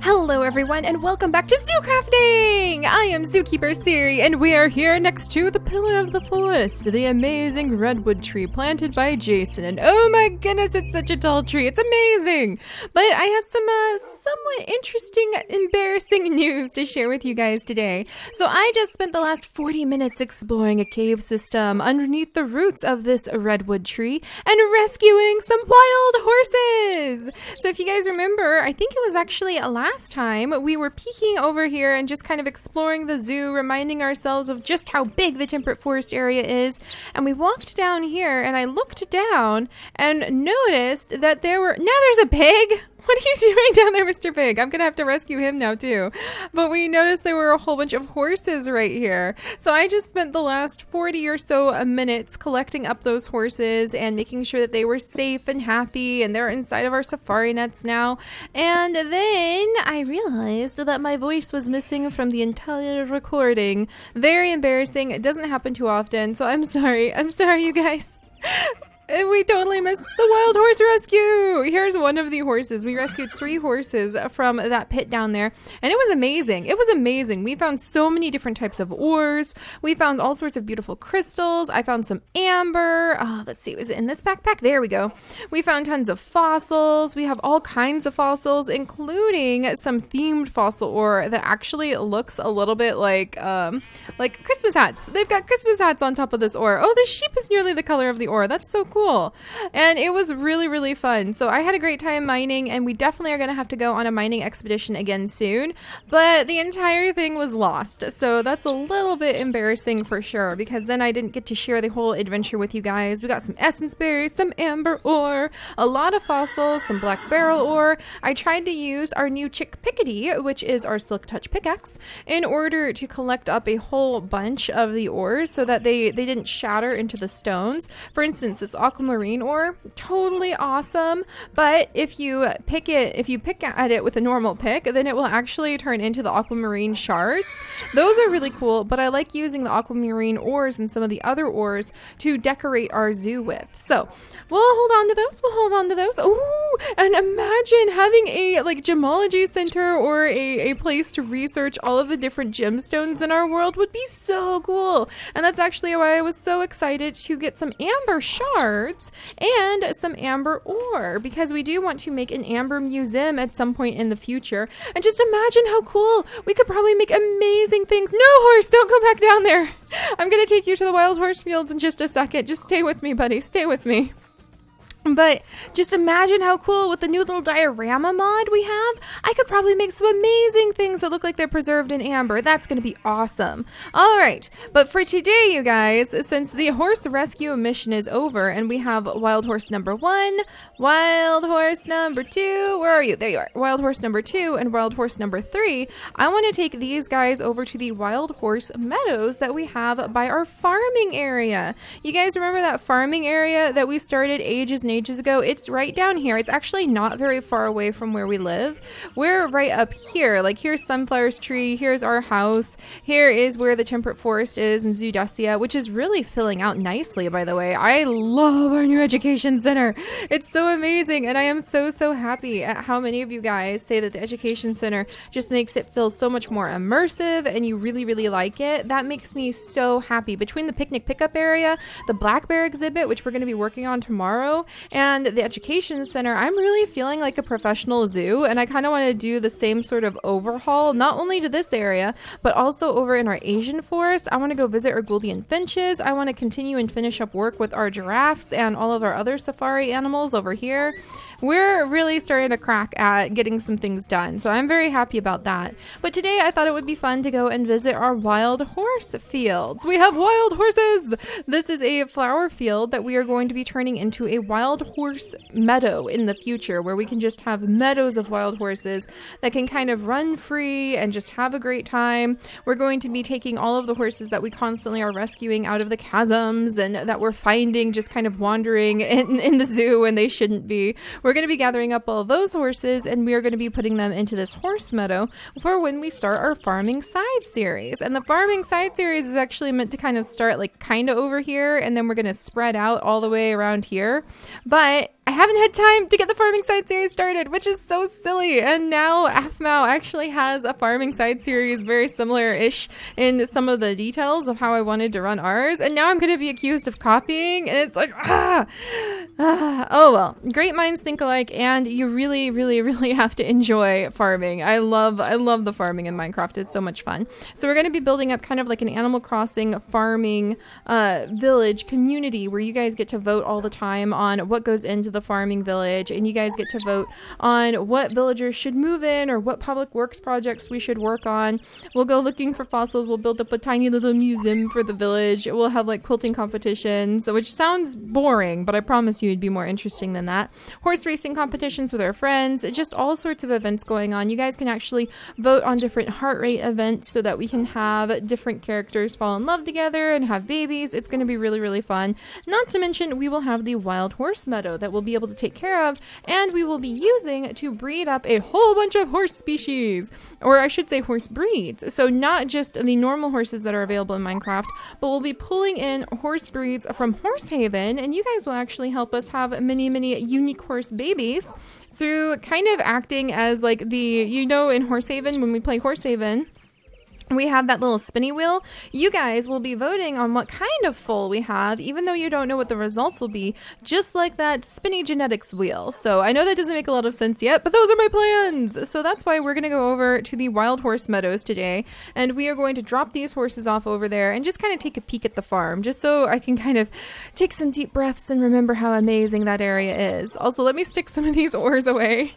Hello everyone and welcome back to Zoo Crafting! I am Zookeeper Seri and we are here next to the pillar of the forest, the amazing redwood tree planted by Jason. And oh my goodness, it's such a tall tree. It's amazing! But I have some somewhat interesting, embarrassing news to share with you guys today. So I just spent the last 40 minutes exploring a cave system underneath the roots of this redwood tree and rescuing some wild horses! So if you guys remember, I think it was actually last time we were peeking over here and just kind of exploring the zoo, reminding ourselves of just how big the temperate forest area is. And we walked down here and I looked down and noticed that now there's a pig. What are you doing down there, Mr. Pig? I'm going to have to rescue him now, too. But we noticed there were a whole bunch of horses right here. So I just spent the last 40 or so minutes collecting up those horses and making sure that they were safe and happy. And they're inside of our safari nets now. And then I realized that my voice was missing from the entire recording. Very embarrassing. It doesn't happen too often. So I'm sorry. I'm sorry, you guys. We totally missed the wild horse rescue. Here's one of the horses. We rescued 3 horses from that pit down there, and it was amazing. It was amazing. We found so many different types of ores. We found all sorts of beautiful crystals. I found some amber. Let's see, is it in this backpack? There we go. We found tons of fossils. We have all kinds of fossils, including some themed fossil ore that actually looks a little bit like Christmas hats. They've got Christmas hats on top of this ore. Oh, the sheep is nearly the color of the ore. That's so cool. And it was really, really fun. So I had a great time mining, and we definitely are going to have to go on a mining expedition again soon. But the entire thing was lost. So that's a little bit embarrassing for sure, because then I didn't get to share the whole adventure with you guys. We got some essence berries, some amber ore, a lot of fossils, some black beryl ore. I tried to use our new Chick Pickety, which is our Silk Touch pickaxe, in order to collect up a whole bunch of the ores so that they didn't shatter into the stones. For instance, this aquamarine ore, totally awesome, but if you pick at it with a normal pick, then it will actually turn into the aquamarine shards. Those are really cool, but I like using the aquamarine ores and some of the other ores to decorate our zoo with. So we'll hold on to those. Ooh, and imagine having a gemology center or a place to research all of the different gemstones in our world would be so cool. And that's actually why I was so excited to get some amber shards and some amber ore, because we do want to make an amber museum at some point in the future. And just imagine how cool. We could probably make amazing things. No, horse, don't go back down there. I'm going to take you to the wild horse fields in just a second. Just stay with me, buddy. Stay with me. But just imagine how cool with the new little diorama mod we have. I could probably make some amazing things that look like they're preserved in amber. That's going to be awesome. All right. But for today, you guys, since the horse rescue mission is over and we have wild horse number 1, wild horse number 2, where are you? There you are. Wild horse number 2 and wild horse number 3. I want to take these guys over to the wild horse meadows that we have by our farming area. You guys remember that farming area that we started ages ago? It's right down here. It's actually not very far away from where we live. We're right up here. Like, here's Sunflower's tree. Here's our house. Here is where the temperate forest is in Zoodesia, which is really filling out nicely, by the way. I love our new education center. It's so amazing. And I am so, so happy at how many of you guys say that the education center just makes it feel so much more immersive and you really, really like it. That makes me so happy. Between the picnic pickup area, the black bear exhibit, which we're going to be working on tomorrow, and the education center, I'm really feeling like a professional zoo, and I kind of want to do the same sort of overhaul, not only to this area, but also over in our Asian forest. I want to go visit our Gouldian finches. I want to continue and finish up work with our giraffes and all of our other safari animals over here. We're really starting to crack at getting some things done, so I'm very happy about that. But today I thought it would be fun to go and visit our wild horse fields. We have wild horses! This is a flower field that we are going to be turning into a wild horse meadow in the future, where we can just have meadows of wild horses that can kind of run free and just have a great time. We're going to be taking all of the horses that we constantly are rescuing out of the chasms and that we're finding just kind of wandering in the zoo and they shouldn't be. We're going to be gathering up all those horses and we are going to be putting them into this horse meadow for when we start our farming side series. And the farming side series is actually meant to kind of start like kind of over here, and then we're going to spread out all the way around here. But I haven't had time to get the farming side series started, which is so silly. And now AFMAO actually has a farming side series very similar-ish in some of the details of how I wanted to run ours. And now I'm going to be accused of copying. And it's like, oh well. Great minds think alike, and you really, really, really have to enjoy farming. I love the farming in Minecraft. It's so much fun. So we're going to be building up kind of like an Animal Crossing farming village community where you guys get to vote all the time on what goes into the farming village, and you guys get to vote on what villagers should move in or what public works projects we should work on. We'll go looking for fossils. We'll build up a tiny little museum for the village. We'll have like quilting competitions, which sounds boring, but I promise you it'd be more interesting than that. Horse racing competitions with our friends, just all sorts of events going on. You guys can actually vote on different heart rate events so that we can have different characters fall in love together and have babies. It's going to be really, really fun. Not to mention, we will have the wild horse meadow that we'll be able to take care of, and we will be using to breed up a whole bunch of horse species, or I should say horse breeds. So not just the normal horses that are available in Minecraft, but we'll be pulling in horse breeds from Horsehaven, and you guys will actually help us have many, many unique horse babies through kind of acting as like in Horsehaven, when we play Horsehaven, we have that little spinny wheel. You guys will be voting on what kind of foal we have, even though you don't know what the results will be, just like that spinny genetics wheel. So I know that doesn't make a lot of sense yet, but those are my plans. So that's why we're going to go over to the wild horse meadows today, and we are going to drop these horses off over there and just kind of take a peek at the farm, just so I can kind of take some deep breaths and remember how amazing that area is. Also, let me stick some of these ores away.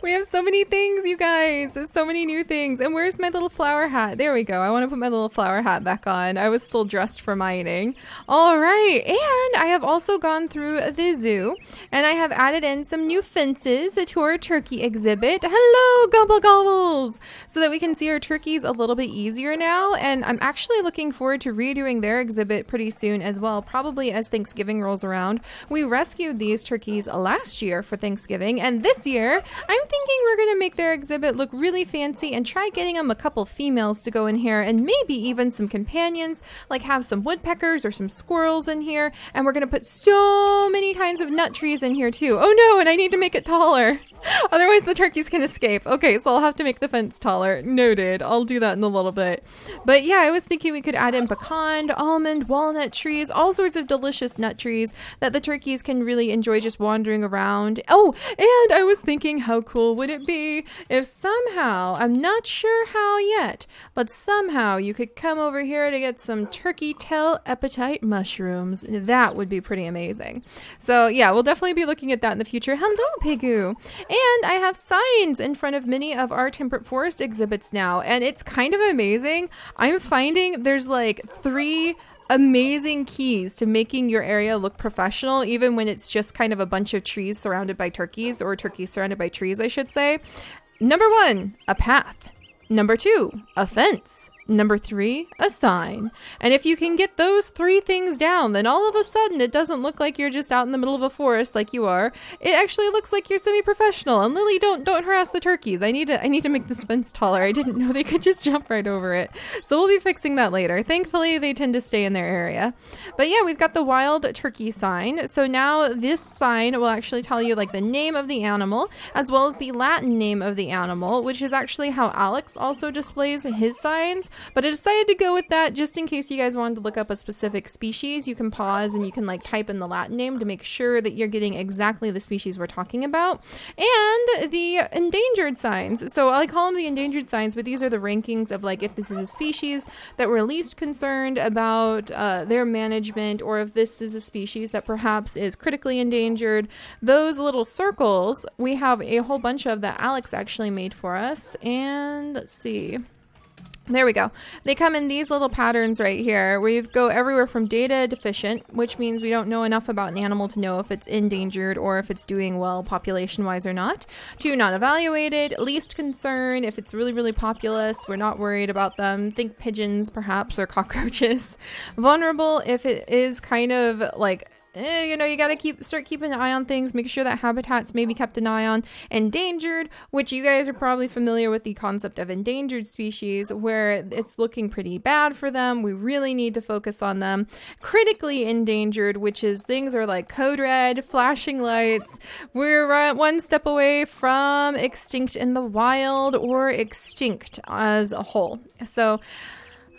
We have so many things, you guys. There's so many new things. And where's my little flower hat? There we go. I want to put my little flower hat back on. I was still dressed for mining. All right. And I have also gone through the zoo, and I have added in some new fences to our turkey exhibit. Hello, gobble gobbles! So that we can see our turkeys a little bit easier now. And I'm actually looking forward to redoing their exhibit pretty soon as well, probably as Thanksgiving rolls around. We rescued these turkeys last year for Thanksgiving, and this year I'm thinking we're going to make their exhibit look really fancy and try getting them a couple females to go in here, and maybe even some companions, like have some woodpeckers or some squirrels in here. And we're going to put so many kinds of nut trees in here too. Oh no, and I need to make it taller. Otherwise the turkeys can escape. Okay, so I'll have to make the fence taller. Noted. I'll do that in a little bit. But yeah, I was thinking we could add in pecan, almond, walnut trees, all sorts of delicious nut trees that the turkeys can really enjoy just wandering around. Oh, and I was thinking, how cool would it be if somehow, I'm not sure how yet, but somehow you could come over here to get some turkey tail appetite mushrooms. That would be pretty amazing. So yeah, we'll definitely be looking at that in the future. Hello, Pigu. And I have signs in front of many of our Temperate Forest exhibits now, and it's kind of amazing. I'm finding there's like 3 amazing keys to making your area look professional, even when it's just kind of a bunch of trees surrounded by turkeys, or turkeys surrounded by trees, I should say. Number 1, a path. Number 2, a fence. Number 3, a sign. And if you can get those 3 things down, then all of a sudden it doesn't look like you're just out in the middle of a forest like you are. It actually looks like you're semi-professional. And Lily, don't harass the turkeys. I need to make this fence taller. I didn't know they could just jump right over it. So we'll be fixing that later. Thankfully, they tend to stay in their area. But yeah, we've got the wild turkey sign. So now this sign will actually tell you like the name of the animal, as well as the Latin name of the animal, which is actually how Alex also displays his signs. But I decided to go with that just in case you guys wanted to look up a specific species. You can pause and you can like type in the Latin name to make sure that you're getting exactly the species we're talking about. And the endangered signs. So I call them the endangered signs, but these are the rankings of like if this is a species that we're least concerned about their management, or if this is a species that perhaps is critically endangered. Those little circles, we have a whole bunch of that Alex actually made for us. And let's see. There we go. They come in these little patterns right here. We go everywhere from data deficient, which means we don't know enough about an animal to know if it's endangered or if it's doing well population-wise or not, to not evaluated, least concern, if it's really, really populous, we're not worried about them. Think pigeons, perhaps, or cockroaches. Vulnerable, if it is kind of like you got to start keeping an eye on things, make sure that habitats may be kept an eye on. Endangered, which you guys are probably familiar with the concept of endangered species, where it's looking pretty bad for them. We really need to focus on them. Critically endangered, which is things are like code red, flashing lights. We're one step away from extinct in the wild or extinct as a whole. So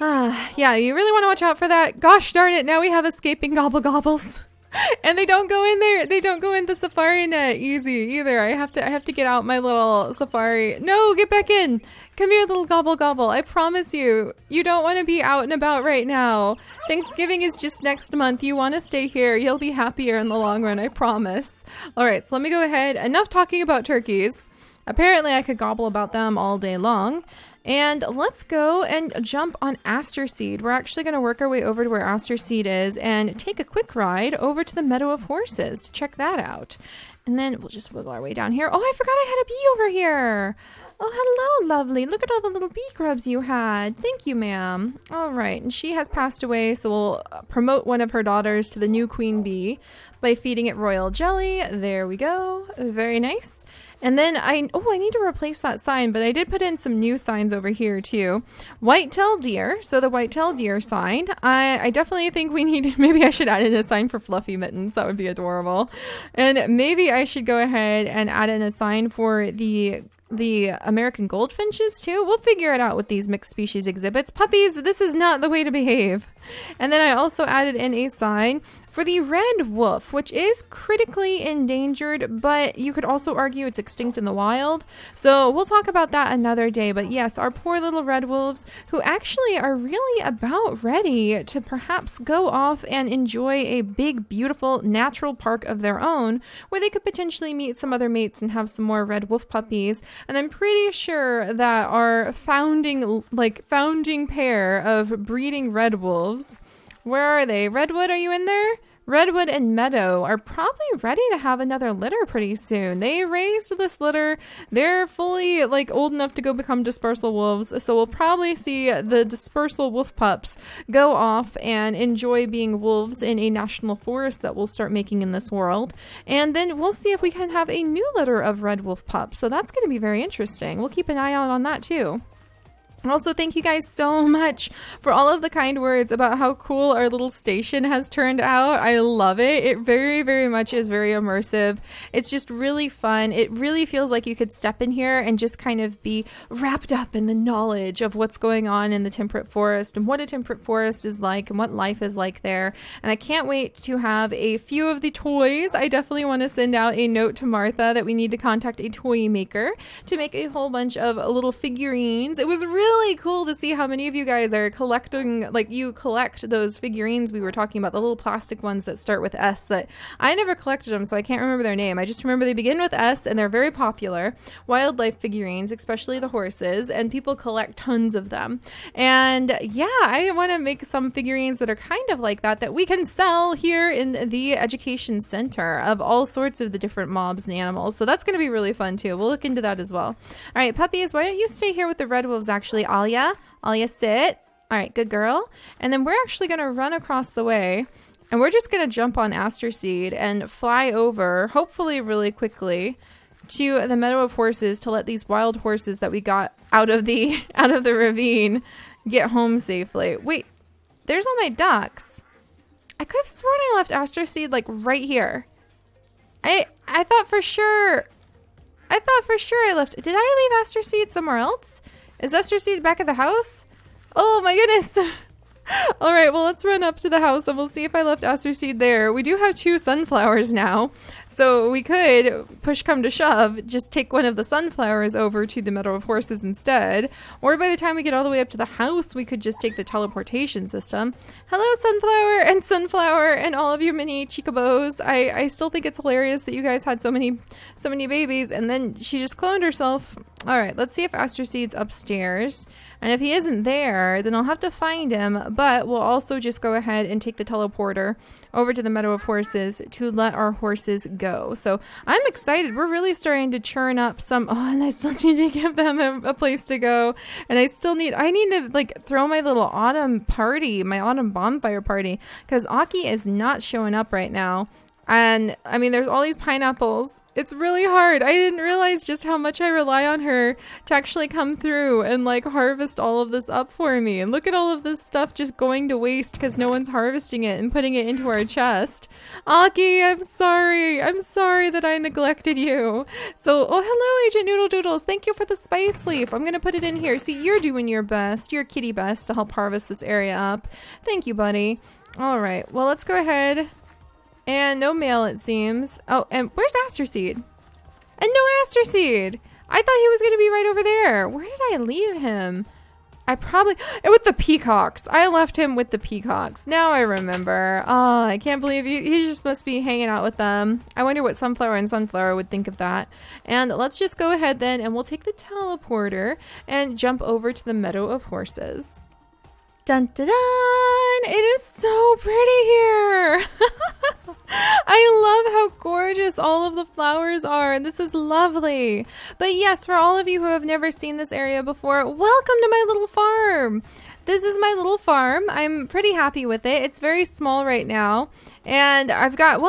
yeah, you really want to watch out for that. Gosh darn it, now we have escaping gobble gobbles. And they don't go in there. They don't go in the safari net easy either. I have to get out my little safari. No, get back in. Come here, little gobble gobble. I promise you, you don't want to be out and about right now. Thanksgiving is just next month. You want to stay here. You'll be happier in the long run, I promise. All right, so let me go ahead. Enough talking about turkeys. Apparently, I could gobble about them all day long. And let's go and jump on Aster Seed. We're actually going to work our way over to where Aster Seed is and take a quick ride over to the Meadow of Horses to check that out. And then we'll just wiggle our way down here. Oh, I forgot I had a bee over here. Oh, hello, lovely. Look at all the little bee grubs you had. Thank you, ma'am. All right. And she has passed away, so we'll promote one of her daughters to the new queen bee by feeding it royal jelly. There we go. Very nice. And then I need to replace that sign, but I did put in some new signs over here too. White-tailed deer. So the white-tailed deer sign. I definitely think we need, maybe I should add in a sign for fluffy mittens. That would be adorable. And maybe I should go ahead and add in a sign for the American goldfinches too. We'll figure it out with these mixed species exhibits. Puppies, this is not the way to behave. And then I also added in a sign for the red wolf, which is critically endangered, but you could also argue it's extinct in the wild. So we'll talk about that another day. But yes, our poor little red wolves, who actually are really about ready to perhaps go off and enjoy a big, beautiful natural park of their own, where they could potentially meet some other mates and have some more red wolf puppies. And I'm pretty sure that our founding pair of breeding red wolves, where are they? Redwood, are you in there? Redwood and Meadow are probably ready to have another litter pretty soon. They raised this litter. They're fully old enough to go become dispersal wolves. So we'll probably see the dispersal wolf pups go off and enjoy being wolves in a national forest that we'll start making in this world. And then we'll see if we can have a new litter of red wolf pups. So that's going to be very interesting. We'll keep an eye out on that too. Also, thank you guys so much for all of the kind words about how cool our little station has turned out. I love it. It very, very much is very immersive. It's just really fun. It really feels like you could step in here and just kind of be wrapped up in the knowledge of what's going on in the temperate forest and what a temperate forest is like and what life is like there. And I can't wait to have a few of the toys. I definitely want to send out a note to Martha that we need to contact a toy maker to make a whole bunch of little figurines. It was really cool to see how many of you guys are collecting, you collect those figurines we were talking about, the little plastic ones that start with S. That I never collected them, so I can't remember their name. I just remember they begin with S and they're very popular. Wildlife figurines, especially the horses, and people collect tons of them. And yeah, I want to make some figurines that are kind of like that we can sell here in the education center of all sorts of the different mobs and animals. So that's going to be really fun too. We'll look into that as well. All right, puppies, why don't you stay here with the red wolves actually? Alia, sit. All right, good girl. And then we're actually going to run across the way and we're just going to jump on Aster Seed and fly over, hopefully really quickly, to the Meadow of Horses to let these wild horses that we got out of the ravine get home safely. Wait, there's all my ducks. I could have sworn I left Aster Seed right here. I thought for sure I left. Did I leave Aster Seed somewhere else? Is Aster Seed back at the house? Oh my goodness. All right, well, let's run up to the house and we'll see if I left Aster Seed there. We do have 2 sunflowers now, so we could, push come to shove, just take one of the sunflowers over to the Meadow of Horses instead. Or by the time we get all the way up to the house, we could just take the teleportation system. Hello, Sunflower, and all of your mini chicobos. I still think it's hilarious that you guys had so many babies, and then she just cloned herself. All right, let's see if Aster Seed's upstairs. And if he isn't there, then I'll have to find him, but we'll also just go ahead and take the teleporter over to the Meadow of Horses to let our horses go. go. So I'm excited. We're really starting to churn up some, and I still need to give them a place to go. And I need to like throw my little autumn party, my autumn bonfire party, because Aki is not showing up right now. And I mean, there's all these pineapples. It's really hard. I didn't realize just how much I rely on her to actually come through and like harvest all of this up for me. And look at all of this stuff just going to waste because no one's harvesting it and putting it into our chest. Aki, I'm sorry. I'm sorry that I neglected you. So, oh, hello, Agent Noodle Doodles. Thank you for the spice leaf. I'm going to put it in here. See, you're doing your best, your kitty best to help harvest this area up. Thank you, buddy. All right. Well, let's go ahead. And no mail, it seems. Oh, and where's Aster Seed? And no Aster Seed. I thought he was going to be right over there. Where did I leave him? And with the peacocks. I left him with the peacocks. Now I remember. Oh, I can't believe he just must be hanging out with them. I wonder what Sunflower and Sunflower would think of that. And let's just go ahead then, and we'll take the teleporter and jump over to the Meadow of Horses. Dun dun dun! It is so pretty here! I love how gorgeous all of the flowers are, and this is lovely. But yes, for all of you who have never seen this area before, welcome to my little farm! This is my little farm. I'm pretty happy with it. It's very small right now. And I've got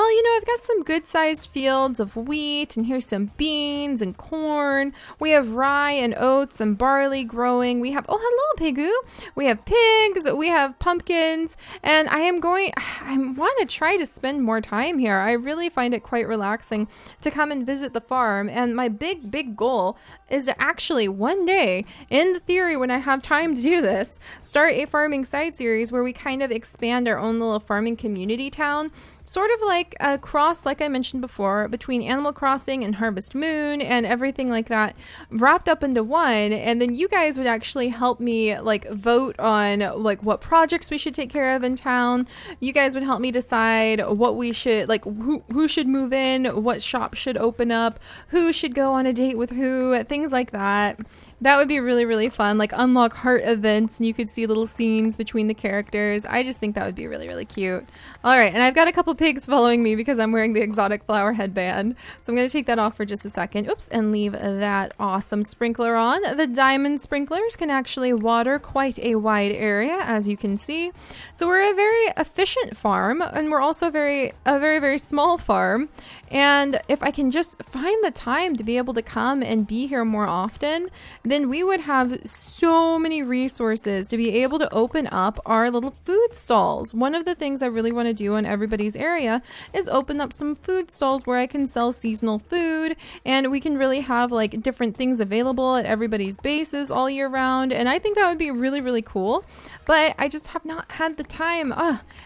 some good-sized fields of wheat, and here's some beans and corn. We have rye and oats and barley growing. We have, oh, hello, Pigu. We have pigs, we have pumpkins, and I want to try to spend more time here. I really find it quite relaxing to come and visit the farm, and my big goal is to actually one day, in the theory, when I have time to do this, start a farming side series where we kind of expand our own little farming community town. Sort of like a cross, like I mentioned before, between Animal Crossing and Harvest Moon and everything like that wrapped up into one. And then you guys would actually help me like vote on like what projects we should take care of in town. You guys would help me decide what we should, like who should move in, what shop should open up, who should go on a date with who, things like that. That would be really, really fun. Like unlock heart events and you could see little scenes between the characters. I just think that would be really, really cute. All right. And I've got a couple pigs following me because I'm wearing the exotic flower headband. So I'm going to take that off for just a second. Oops. And leave that awesome sprinkler on. The diamond sprinklers can actually water quite a wide area, as you can see. So we're a very efficient farm, and we're also a very, very small farm. And if I can just find the time to be able to come and be here more often, then we would have so many resources to be able to open up our little food stalls. One of the things I really want to do in everybody's area is open up some food stalls where I can sell seasonal food, and we can really have like different things available at everybody's bases all year round. And I think that would be really, really cool. But I just have not had the time.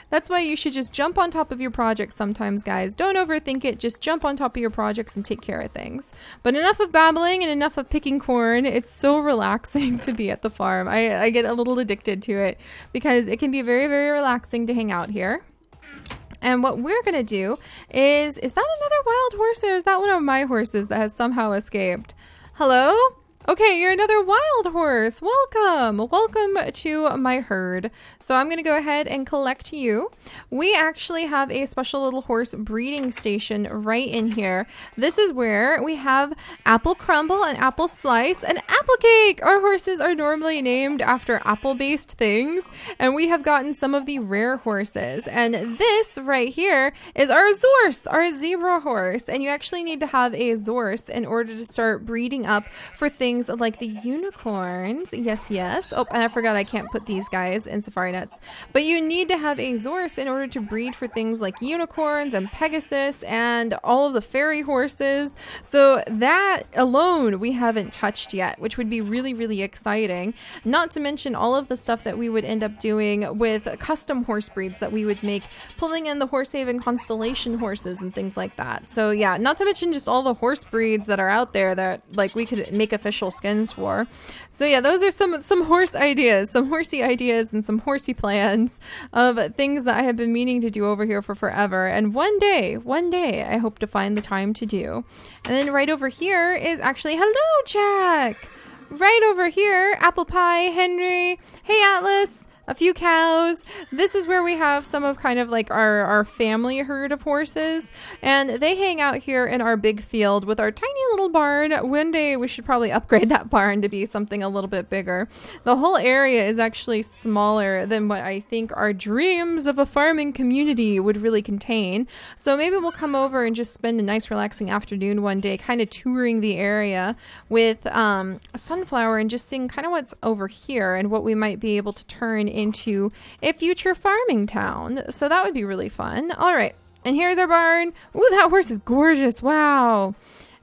That's why you should just jump on top of your projects sometimes, guys. Don't overthink it. Just jump on top of your projects and take care of things. But enough of babbling and enough of picking corn. It's so relaxing to be at the farm. I get a little addicted to it because it can be very, very relaxing to hang out here. And what we're going to do is that another wild horse, or is that one of my horses that has somehow escaped? Hello? Okay, you're another wild horse. Welcome. Welcome to my herd. So I'm going to go ahead and collect you. We actually have a special little horse breeding station right in here. This is where we have Apple Crumble and Apple Slice and Apple Cake. Our horses are normally named after apple-based things, and we have gotten some of the rare horses. And this right here is our Zorse, our zebra horse. And you actually need to have a Zorse in order to start breeding up for things like the unicorns. Yes. Oh, and I forgot I can't put these guys in safari nets. But you need to have a Zorse in order to breed for things like unicorns and Pegasus and all of the fairy horses. So that alone we haven't touched yet, which would be really, really exciting. Not to mention all of the stuff that we would end up doing with custom horse breeds that we would make, pulling in the Horsehaven Constellation horses and things like that. So yeah, not to mention just all the horse breeds that are out there that like we could make official skins for. So yeah, those are some horse ideas, some horsey ideas, and some horsey plans of things that I have been meaning to do over here for forever. And one day I hope to find the time to do. And then right over here is actually, hello Jack! Right over here, Apple Pie, Henry, hey Atlas, a few cows. This is where we have some of kind of like our family herd of horses, and they hang out here in our big field with our tiny little barn. One day we should probably upgrade that barn to be something a little bit bigger. The whole area is actually smaller than what I think our dreams of a farming community would really contain. So maybe we'll come over and just spend a nice relaxing afternoon one day kind of touring the area with a sunflower and just seeing kind of what's over here and what we might be able to turn into a future farming town. So that would be really fun. All right, and here's our barn. Ooh, that horse is gorgeous. Wow.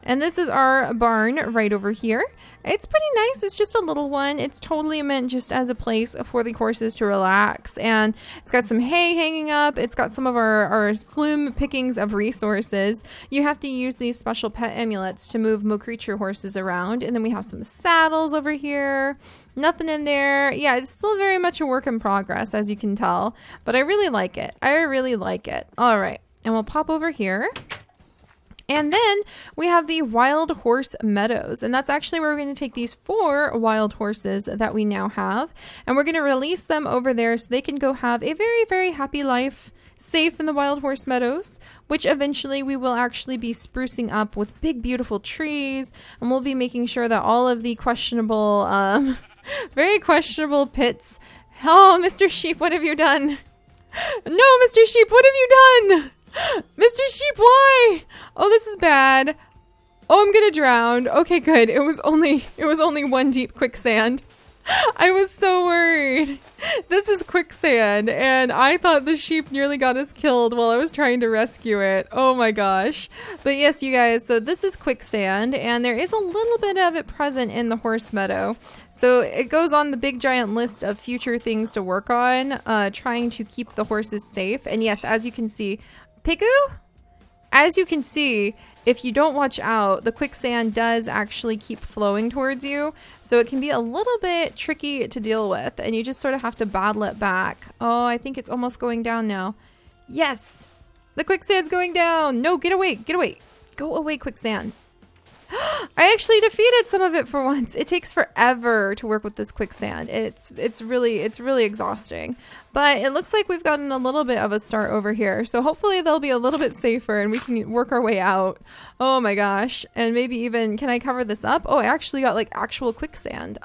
And this is our barn right over here. It's pretty nice. It's just a little one. It's totally meant just as a place for the horses to relax. And it's got some hay hanging up. It's got some of our slim pickings of resources. You have to use these special pet amulets to move Mo-creature horses around. And then we have some saddles over here. Nothing in there. Yeah, it's still very much a work in progress, as you can tell. But I really like it. I really like it. All right. And we'll pop over here. And then we have the wild horse meadows, and that's actually where we're going to take these 4 wild horses that we now have, and we're going to release them over there so they can go have a very, very happy life safe in the wild horse meadows, which eventually we will actually be sprucing up with big, beautiful trees, and we'll be making sure that all of the questionable, very questionable pits. Oh, Mr. Sheep, what have you done? No, Mr. Sheep, what have you done? Mr. Sheep, why? Oh, this is bad. Oh, I'm gonna drown. Okay, good. It was only 1 deep quicksand. I was so worried. This is quicksand, and I thought the sheep nearly got us killed while I was trying to rescue it. Oh my gosh. But yes, you guys, so this is quicksand, and there is a little bit of it present in the horse meadow. So it goes on the big giant list of future things to work on, trying to keep the horses safe. And yes, as you can see, Piku? As you can see, if you don't watch out, the quicksand does actually keep flowing towards you. So it can be a little bit tricky to deal with, and you just sort of have to battle it back. Oh, I think it's almost going down now. Yes! The quicksand's going down! No, get away! Get away! Go away, quicksand. I actually defeated some of it for once. It takes forever to work with this quicksand. It's really exhausting. But it looks like we've gotten a little bit of a start over here. So hopefully they'll be a little bit safer and we can work our way out. Oh my gosh. And maybe even, can I cover this up? Oh, I actually got like actual quicksand.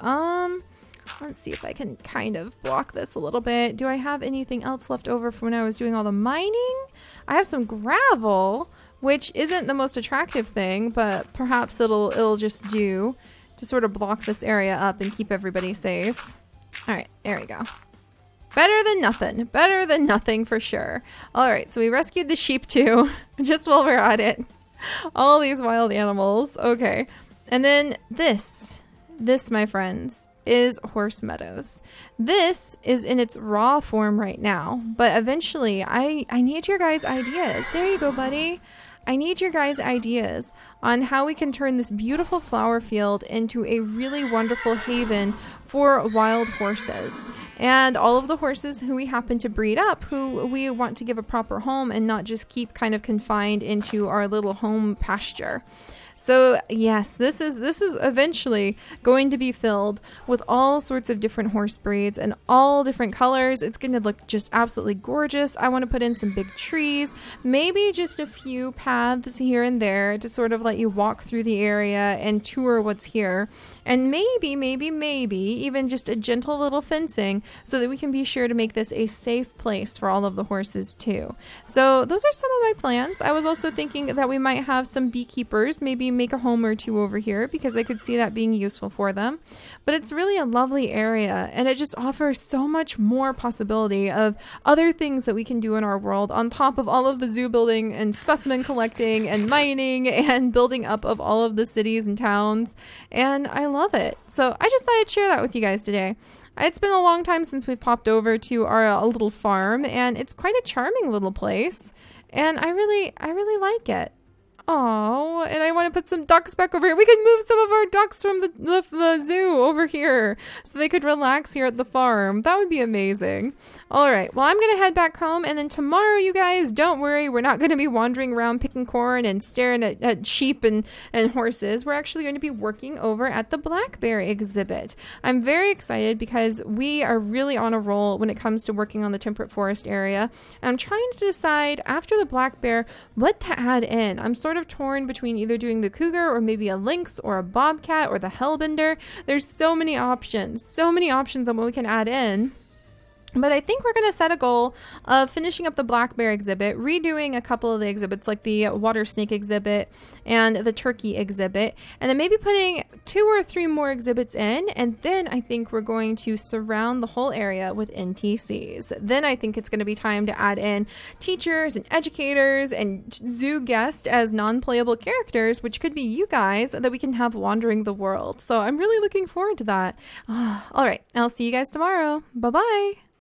Let's see if I can kind of block this a little bit. Do I have anything else left over from when I was doing all the mining? I have some gravel, which isn't the most attractive thing, but perhaps it'll just do to sort of block this area up and keep everybody safe. All right, there we go. Better than nothing. Better than nothing for sure. All right, so we rescued the sheep too, just while we're at it. All these wild animals. Okay, and then this, my friends, is horse meadows. This is in its raw form right now, but eventually I need your guys' ideas. There you go, buddy. I need your guys' ideas on how we can turn this beautiful flower field into a really wonderful haven for wild horses. And all of the horses who we happen to breed up, who we want to give a proper home and not just keep kind of confined into our little home pasture. So yes, this is eventually going to be filled with all sorts of different horse breeds and all different colors. It's going to look just absolutely gorgeous. I want to put in some big trees, maybe just a few paths here and there to sort of let you walk through the area and tour what's here. And maybe even just a gentle little fencing so that we can be sure to make this a safe place for all of the horses too. So those are some of my plans. I was also thinking that we might have some beekeepers, maybe make a home or two over here because I could see that being useful for them. But it's really a lovely area, and it just offers so much more possibility of other things that we can do in our world on top of all of the zoo building and specimen collecting and mining and building up of all of the cities and towns. And I love it. So I just thought I'd share that with you guys today. It's been a long time since we've popped over to our little farm, and it's quite a charming little place, and I really like it. Oh, and I want to put some ducks back over here. We could move some of our ducks from the zoo over here so they could relax here at the farm. That would be amazing. All right, well, I'm going to head back home, and then tomorrow, you guys, don't worry. We're not going to be wandering around picking corn and staring at sheep and horses. We're actually going to be working over at the blackberry exhibit. I'm very excited because we are really on a roll when it comes to working on the temperate forest area. I'm trying to decide after the black bear what to add in. I'm sort of torn between either doing the cougar or maybe a lynx or a bobcat or the hellbender. There's so many options on what we can add in. But I think we're going to set a goal of finishing up the black bear exhibit, redoing a couple of the exhibits like the water snake exhibit and the turkey exhibit, and then maybe putting 2 or 3 more exhibits in. And then I think we're going to surround the whole area with NTCs. Then I think it's going to be time to add in teachers and educators and zoo guests as non-playable characters, which could be you guys, that we can have wandering the world. So I'm really looking forward to that. All right, I'll see you guys tomorrow. Bye-bye.